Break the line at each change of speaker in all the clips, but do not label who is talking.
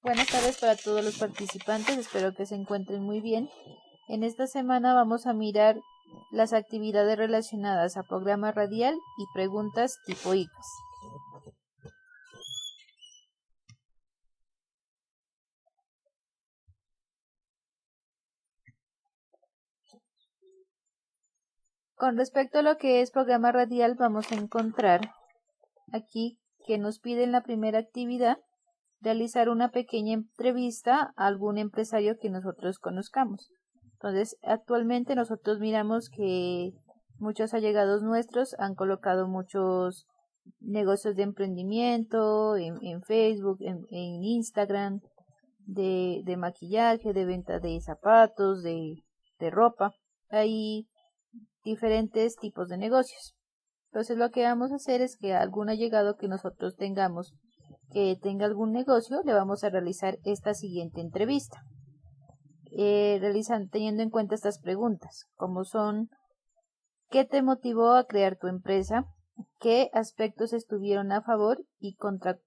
Buenas tardes para todos los participantes, espero que se encuentren muy bien. En esta semana vamos a mirar las actividades relacionadas a programa radial y preguntas tipo ICFES. Con respecto a lo que es programa radial, vamos a encontrar aquí que nos piden la primera actividad realizar una pequeña entrevista a algún empresario que nosotros conozcamos. Entonces, actualmente nosotros miramos que muchos allegados nuestros han colocado muchos negocios de emprendimiento en Facebook, en Instagram, de maquillaje, de venta de zapatos, de ropa. Hay diferentes tipos de negocios. Entonces, lo que vamos a hacer es que a algún allegado que nosotros tengamos que tenga algún negocio, le vamos a realizar esta siguiente entrevista. Teniendo en cuenta estas preguntas, como son: ¿qué te motivó a crear tu empresa? ¿Qué aspectos estuvieron a favor y contra?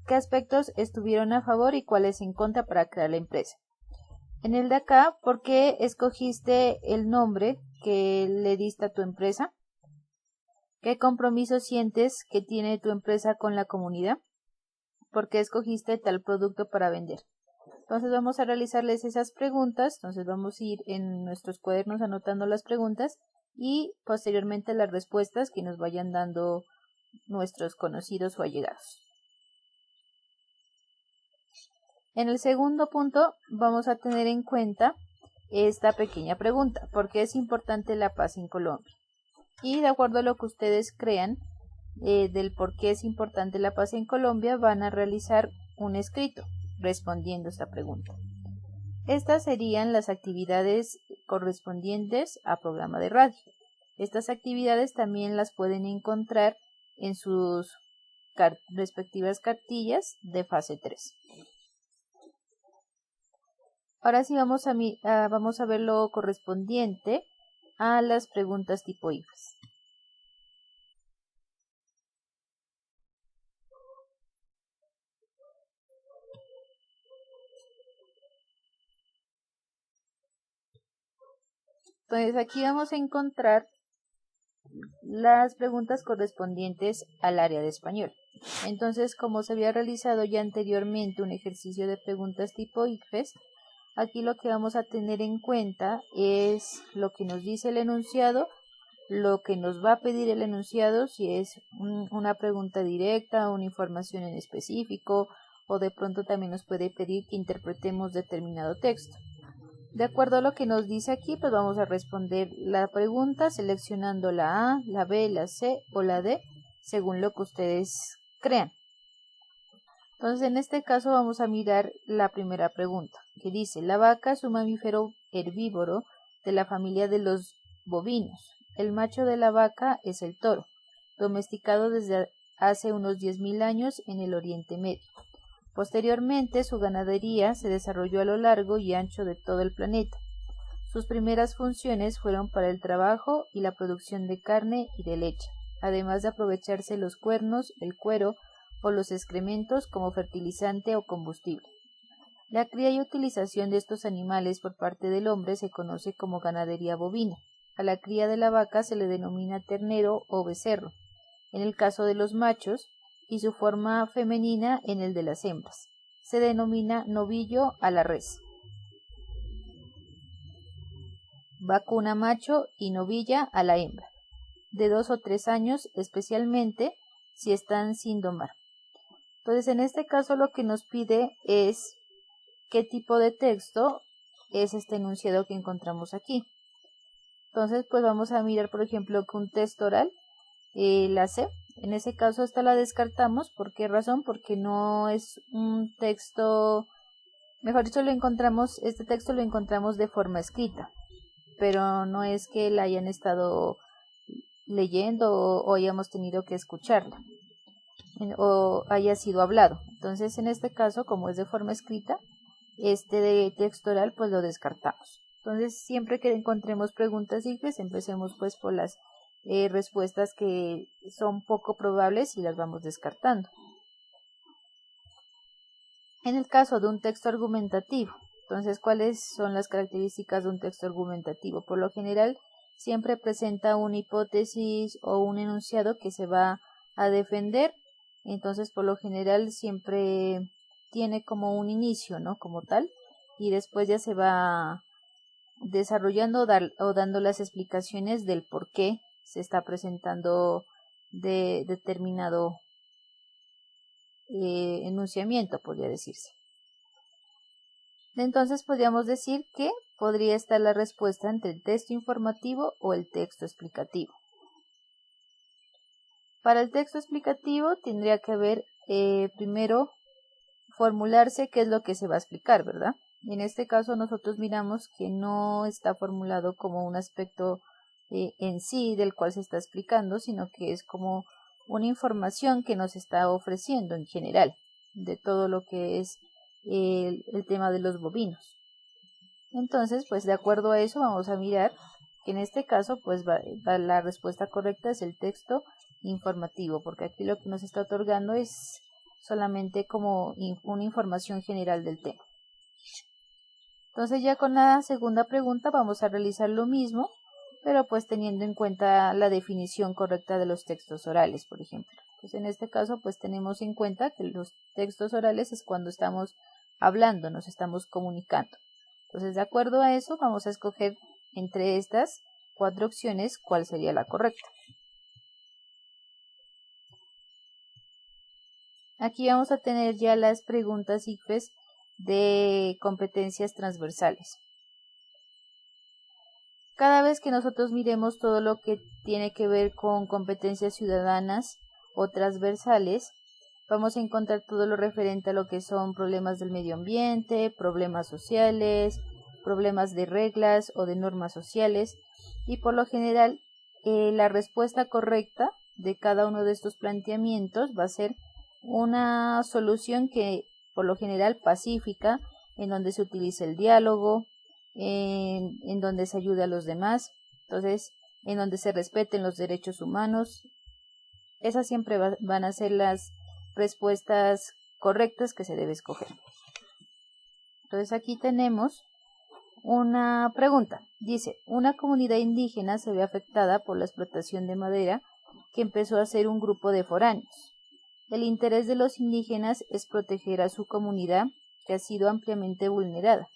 ¿Qué aspectos estuvieron a favor y cuáles en contra para crear la empresa? En el de acá, ¿por qué escogiste el nombre que le diste a tu empresa? ¿Qué compromiso sientes que tiene tu empresa con la comunidad? ¿Por qué escogiste tal producto para vender? Entonces vamos a realizarles esas preguntas. Entonces vamos a ir en nuestros cuadernos anotando las preguntas y posteriormente las respuestas que nos vayan dando nuestros conocidos o allegados. En el segundo punto vamos a tener en cuenta esta pequeña pregunta: ¿por qué es importante la paz en Colombia? Y de acuerdo a lo que ustedes crean del por qué es importante la paz en Colombia, van a realizar un escrito respondiendo esta pregunta. Estas serían las actividades correspondientes a programa de radio. Estas actividades también las pueden encontrar en sus respectivas cartillas de fase 3. Ahora sí vamos a ver lo correspondiente a las preguntas tipo ICFES. Entonces aquí vamos a encontrar las preguntas correspondientes al área de español. Entonces, como se había realizado ya anteriormente un ejercicio de preguntas tipo ICFES, aquí lo que vamos a tener en cuenta es lo que nos dice el enunciado, lo que nos va a pedir el enunciado, si es una pregunta directa, una información en específico, o de pronto también nos puede pedir que interpretemos determinado texto. De acuerdo a lo que nos dice aquí, pues vamos a responder la pregunta seleccionando la A, la B, la C o la D, según lo que ustedes crean. Entonces, en este caso vamos a mirar la primera pregunta, que dice: la vaca es un mamífero herbívoro de la familia de los bovinos. El macho de la vaca es el toro, domesticado desde hace unos 10.000 años en el Oriente Medio. Posteriormente, su ganadería se desarrolló a lo largo y ancho de todo el planeta. Sus primeras funciones fueron para el trabajo y la producción de carne y de leche, además de aprovecharse los cuernos, el cuero o los excrementos como fertilizante o combustible. La cría y utilización de estos animales por parte del hombre se conoce como ganadería bovina. A la cría de la vaca se le denomina ternero o becerro, en el caso de los machos, y su forma femenina en el de las hembras. Se denomina novillo a la res. Vacuna macho y novilla a la hembra, de 2 o 3 años, especialmente si están sin domar. Entonces, en este caso lo que nos pide es qué tipo de texto es este enunciado que encontramos aquí. Entonces, pues vamos a mirar, por ejemplo, que un texto oral, la C. En ese caso esta la descartamos. ¿Por qué razón? Porque no es un texto, mejor dicho, este texto lo encontramos de forma escrita, pero no es que la hayan estado leyendo o hayamos tenido que escucharla o haya sido hablado. Entonces, en este caso, como es de forma escrita, este de texto oral pues lo descartamos. Entonces, siempre que encontremos preguntas ICFES, empecemos pues por las respuestas que son poco probables y las vamos descartando. En el caso de un texto argumentativo, entonces, ¿cuáles son las características de un texto argumentativo? Por lo general, siempre presenta una hipótesis o un enunciado que se va a defender. Entonces, por lo general, siempre tiene como un inicio, ¿no? Como tal, y después ya se va desarrollando o dando las explicaciones del por qué se está presentando de determinado enunciamiento, podría decirse. Entonces podríamos decir que podría estar la respuesta entre el texto informativo o el texto explicativo. Para el texto explicativo tendría que haber primero formularse qué es lo que se va a explicar, ¿verdad? En este caso nosotros miramos que no está formulado como un aspecto en sí del cual se está explicando, sino que es como una información que nos está ofreciendo en general de todo lo que es el tema de los bovinos. Entonces, pues de acuerdo a eso vamos a mirar que en este caso pues la respuesta correcta es el texto informativo, porque aquí lo que nos está otorgando es solamente como una información general del tema. Entonces ya con la segunda pregunta vamos a realizar lo mismo, pero pues teniendo en cuenta la definición correcta de los textos orales, por ejemplo. Pues en este caso pues tenemos en cuenta que los textos orales es cuando estamos hablando, nos estamos comunicando. Entonces de acuerdo a eso vamos a escoger entre estas 4 opciones cuál sería la correcta. Aquí vamos a tener ya las preguntas ICFES de competencias transversales. Cada vez que nosotros miremos todo lo que tiene que ver con competencias ciudadanas o transversales, vamos a encontrar todo lo referente a lo que son problemas del medio ambiente, problemas sociales, problemas de reglas o de normas sociales, y por lo general la respuesta correcta de cada uno de estos planteamientos va a ser una solución que por lo general pacífica, en donde se utilice el diálogo, en donde se ayude a los demás, entonces en donde se respeten los derechos humanos. Esas siempre van a ser las respuestas correctas que se debe escoger. Entonces aquí tenemos una pregunta. Dice, una comunidad indígena se ve afectada por la explotación de madera que empezó a ser un grupo de foráneos. El interés de los indígenas es proteger a su comunidad, que ha sido ampliamente vulnerada,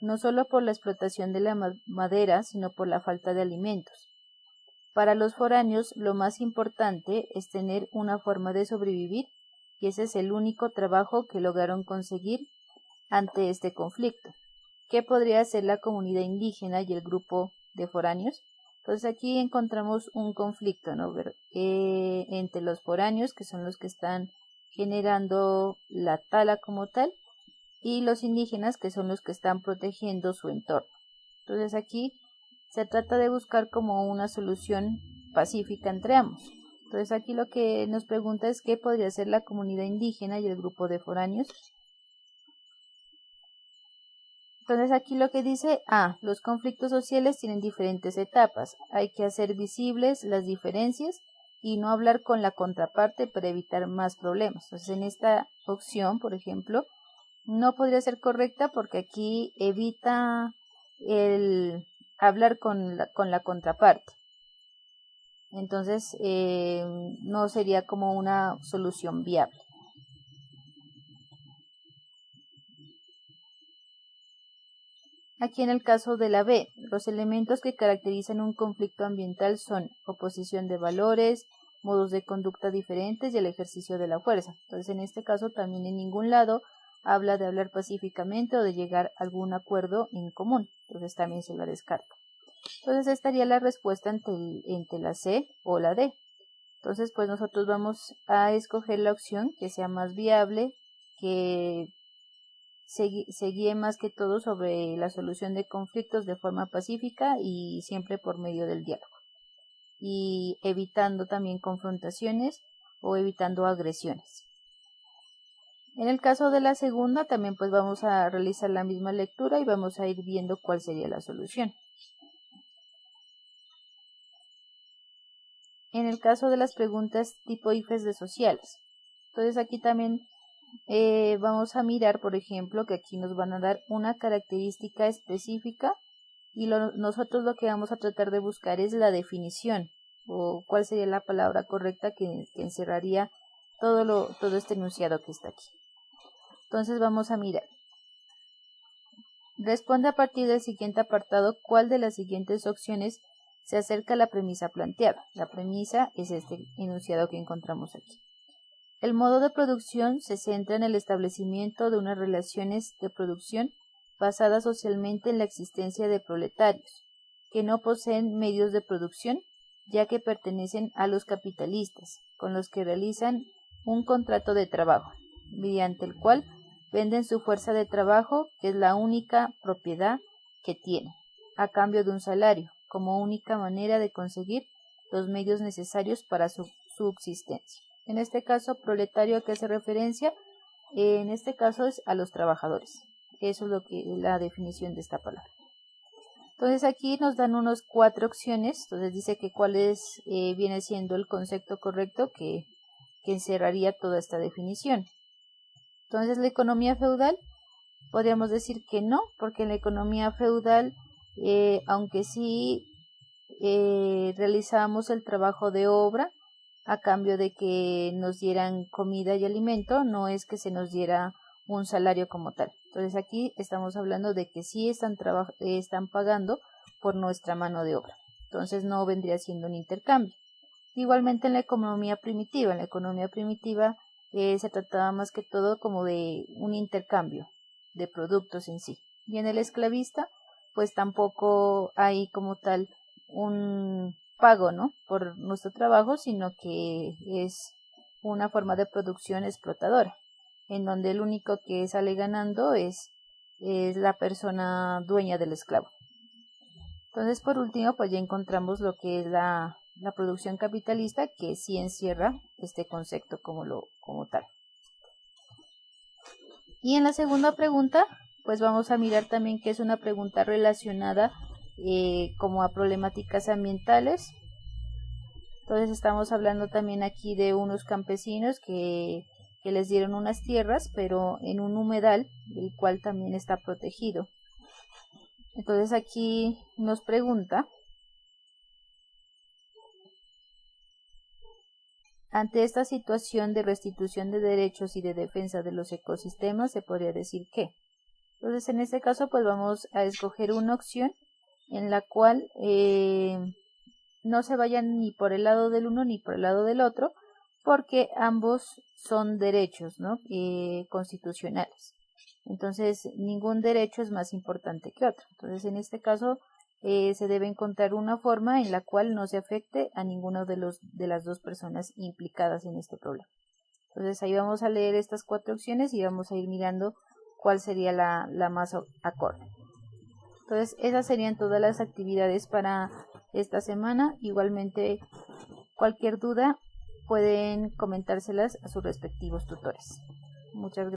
no solo por la explotación de la madera, sino por la falta de alimentos. Para los foráneos, lo más importante es tener una forma de sobrevivir, y ese es el único trabajo que lograron conseguir ante este conflicto. ¿Qué podría hacer la comunidad indígena y el grupo de foráneos? Entonces aquí encontramos un conflicto, ¿no? Entre los foráneos, que son los que están generando la tala como tal, y los indígenas, que son los que están protegiendo su entorno. Entonces aquí se trata de buscar como una solución pacífica entre ambos. Entonces aquí lo que nos pregunta es qué podría hacer la comunidad indígena y el grupo de foráneos. Entonces aquí lo que dice, los conflictos sociales tienen diferentes etapas. Hay que hacer visibles las diferencias y no hablar con la contraparte para evitar más problemas. Entonces en esta opción, por ejemplo, no podría ser correcta porque aquí evita el hablar con la contraparte. Entonces no sería como una solución viable. Aquí en el caso de la B, los elementos que caracterizan un conflicto ambiental son oposición de valores, modos de conducta diferentes y el ejercicio de la fuerza. Entonces, en este caso también en ningún lado habla de hablar pacíficamente o de llegar a algún acuerdo en común. Entonces también se la descarta. Entonces estaría la respuesta entre la C o la D. Entonces, pues nosotros vamos a escoger la opción que sea más viable, que se guíe más que todo sobre la solución de conflictos de forma pacífica y siempre por medio del diálogo, y evitando también confrontaciones o evitando agresiones. En el caso de la segunda también pues vamos a realizar la misma lectura y vamos a ir viendo cuál sería la solución. En el caso de las preguntas tipo IFES de sociales, entonces aquí también vamos a mirar, por ejemplo, que aquí nos van a dar una característica específica y nosotros lo que vamos a tratar de buscar es la definición o cuál sería la palabra correcta que encerraría todo este enunciado que está aquí. Entonces vamos a mirar. Responde a partir del siguiente apartado cuál de las siguientes opciones se acerca a la premisa planteada. La premisa es este enunciado que encontramos aquí. El modo de producción se centra en el establecimiento de unas relaciones de producción basadas socialmente en la existencia de proletarios, que no poseen medios de producción, ya que pertenecen a los capitalistas, con los que realizan un contrato de trabajo, mediante el cual venden su fuerza de trabajo, que es la única propiedad que tienen, a cambio de un salario, como única manera de conseguir los medios necesarios para su subsistencia. En este caso, proletario, ¿a qué hace referencia? En este caso es a los trabajadores. Eso es lo que la definición de esta palabra. Entonces aquí nos dan unos 4 opciones. Entonces dice que cuál viene siendo el concepto correcto que encerraría toda esta definición. Entonces la economía feudal, podríamos decir que no, porque en la economía feudal, aunque sí realizábamos el trabajo de obra a cambio de que nos dieran comida y alimento, no es que se nos diera un salario como tal. Entonces aquí estamos hablando de que sí están pagando por nuestra mano de obra. Entonces no vendría siendo un intercambio. Igualmente en la economía primitiva. En la economía primitiva se trataba más que todo como de un intercambio de productos en sí. Y en el esclavista, pues tampoco hay como tal un pago, ¿no?, por nuestro trabajo, sino que es una forma de producción explotadora, en donde el único que sale ganando es la persona dueña del esclavo. Entonces, por último, pues ya encontramos lo que es la producción capitalista, que sí encierra este concepto como tal. Y en la segunda pregunta, pues vamos a mirar también que es una pregunta relacionada como a problemáticas ambientales. Entonces estamos hablando también aquí de unos campesinos que les dieron unas tierras, pero en un humedal, el cual también está protegido. Entonces aquí nos pregunta: ante esta situación de restitución de derechos y de defensa de los ecosistemas, se podría decir que. Entonces, en este caso, pues vamos a escoger una opción en la cual no se vayan ni por el lado del uno ni por el lado del otro, porque ambos son derechos, ¿no?, constitucionales. Entonces, ningún derecho es más importante que otro. Entonces, en este caso, se debe encontrar una forma en la cual no se afecte a ninguno de las dos personas implicadas en este problema. Entonces, ahí vamos a leer estas 4 opciones y vamos a ir mirando cuál sería la más acorde. Entonces, esas serían todas las actividades para esta semana. Igualmente, cualquier duda pueden comentárselas a sus respectivos tutores. Muchas gracias.